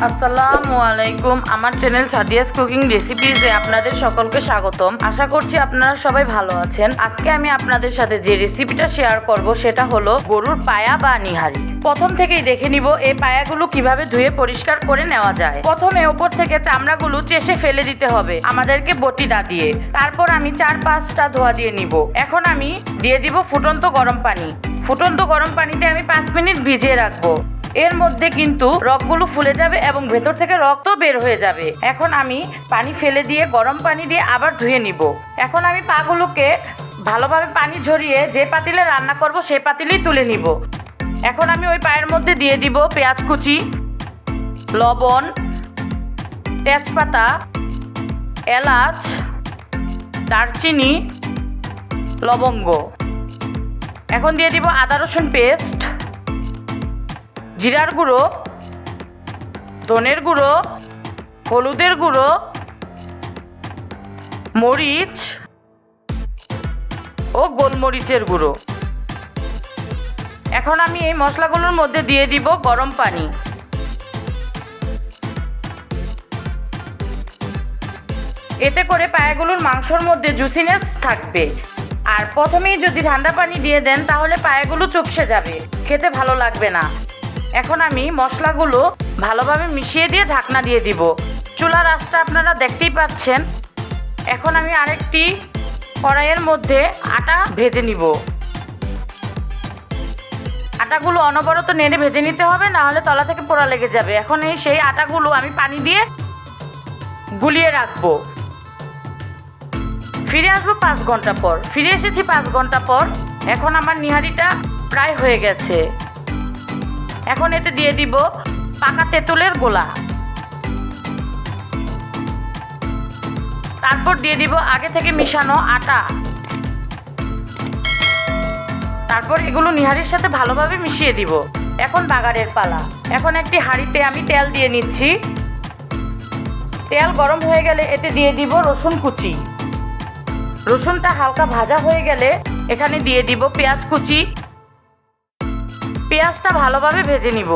আসসালামু আলাইকুম। আমার চ্যানেল সাদিয়াস কুকিং রেসিপিজে আপনাদের সকলকে স্বাগতম। আশা করছি আপনারা সবাই ভালো আছেন। আজকে আমি আপনাদের সাথে যে রেসিপিটা শেয়ার করব সেটা হলো গরুর পায়া বা নিহারি। প্রথম থেকেই দেখে নিব এই পায়াগুলো কিভাবে ধুয়ে পরিষ্কার করে নেওয়া যায়। প্রথমে উপর থেকে চামড়াগুলো চেষে ফেলে দিতে হবে আমাদেরকে বটি দা দিয়ে। তারপর আমি 4-5টা ধোয়া দিয়ে নিব। এখন আমি দিয়ে দিব ফুটন্ত গরম পানি। ফুটন্ত গরম পানিতে আমি 5 মিনিট ভিজিয়ে রাখবো। এর মধ্যে কিন্তু রগগুলো ফুলে যাবে এবং ভেতর থেকে রক্ত বের হয়ে যাবে। এখন আমি পানি ফেলে দিয়ে গরম পানি দিয়ে আবার ধুয়ে নিব। এখন আমি পাগুলোকে ভালোভাবে পানি ঝরিয়ে যে পাতিলে রান্না করব সেই পাতিলেই তুলে নিব। এখন আমি ওই পায়ের মধ্যে দিয়ে দিব পেঁয়াজ কুচি, লবণ, তেজপাতা, এলাচ, দারচিনি, লবঙ্গ। এখন দিয়ে দিব আদা রসুন পেস্ট, জিরার গুঁড়ো, ধনের গুঁড়ো, হলুদের গুঁড়ো, মরিচ ও গোলমরিচের গুঁড়ো। এখন আমি এই মশলাগুলোর মধ্যে দিয়ে দিব গরম পানি। এতে করে পায়াগুলোর মাংসর মধ্যে জুসিনেস থাকবে। আর প্রথমেই যদি ঠান্ডা পানি দিয়ে দেন তাহলে পায়াগুলো চুপসে যাবে, খেতে ভালো লাগবে না। এখন আমি মশলাগুলো ভালোভাবে মিশিয়ে দিয়ে ঢাকনা দিয়ে দিব। চুলার আঁচটা আপনারা দেখতেই পাচ্ছেন। এখন আমি আরেকটি কড়াইয়ের মধ্যে আটা ভেজে নিব। আটাগুলো অনবরত নেড়ে ভেজে নিতে হবে, না হলে তলা থেকে পোড়া লেগে যাবে। এখন সেই আটাগুলো আমি পানি দিয়ে গুলিয়ে রাখবো। ফিরে আসবো 5 ঘন্টা পর। ফিরে এসেছি 5 ঘন্টা পর। এখন আমার নিহারিটা প্রায় হয়ে গেছে। এখন এতে দিয়ে দিব পাকা তেঁতুলের গোলা। তারপর দিয়ে দিব আগে থেকে মিশানো আটা। তারপর এগুলো নিহারির সাথে ভালোভাবে মিশিয়ে দিব। এখন বাগারের পালা। এখন একটি হাঁড়িতে আমি তেল দিয়ে নিচ্ছি। তেল গরম হয়ে গেলে এতে দিয়ে দিব রসুন কুচি। রসুনটা হালকা ভাজা হয়ে গেলে এখানে দিয়ে দিব পেঁয়াজ কুচি। পেঁয়াজটা ভালোভাবে ভেজে নিব।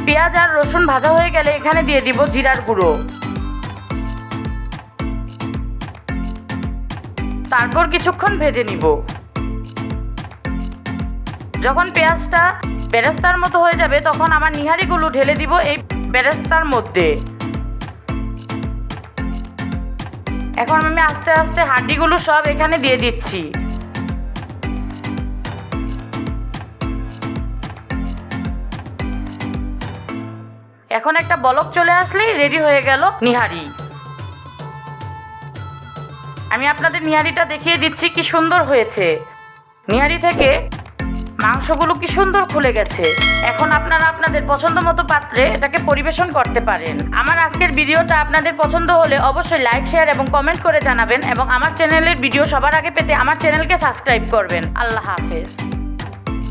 পেঁয়াজ আর রসুন ভাজা হয়ে গেলে এখানে দিয়ে দিব জিরার গুঁড়ো। তারপর কিছুক্ষণ ভেজে নিব। যখন পেঁয়াজটা বেরেস্তার মতো হয়ে যাবে তখন আমার নিহারিগুলো ঢেলে দিব এই বেরেস্তার মধ্যে। এখন আমি আস্তে আস্তে হাঁড়িগুলো সব এখানে দিয়ে দিচ্ছি। এখন একটা বলক চলে আসলেই রেডি হয়ে গেল নিহারি। আমি আপনাদের নিহারিটা দেখিয়ে দিচ্ছি কি সুন্দর হয়েছে। নিহারি থেকে মাংসগুলো কি সুন্দর খুলে গেছে। এখন আপনারা আপনাদের পছন্দ মতো পাত্রে এটাকে পরিবেশন করতে পারেন। আমার আজকের ভিডিওটা আপনাদের পছন্দ হলে অবশ্যই লাইক, শেয়ার এবং কমেন্ট করে জানাবেন এবং আমার চ্যানেলের ভিডিও সবার আগে পেতে আমার চ্যানেলকে সাবস্ক্রাইব করবেন। আল্লাহ হাফেজ।